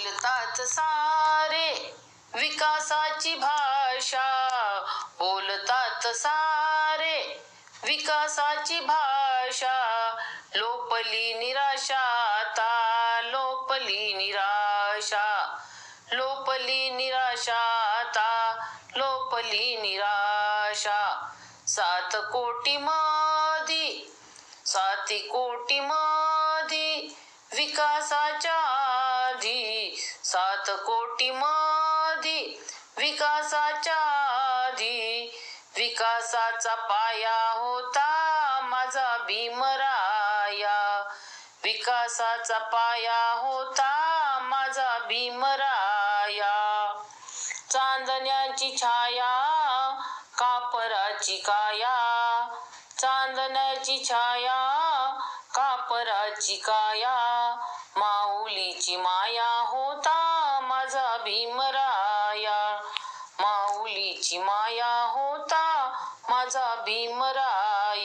बोलतात सारे विकासाची भाषा, बोलतात सारे विकासाची भाषा. लोपली निराशा आता, लोपली निराशा, लोपली निराशा आता, लोपली निराशा. 7 कोटी मधी, 7 कोटी मधी विकासाच्या आधी, 7 कोटी मधी विकासाच्या आधी. विकासाचा पाया होता माझा भीमराया, विकासाचा पाया होता माझा भीमराया. चांदण्याची छाया कापराची काया, चांदण्याची छाया कापराची काया. माऊलीची माया होता माझा भीमराया, माऊलीची माया होता माझा भीमराया.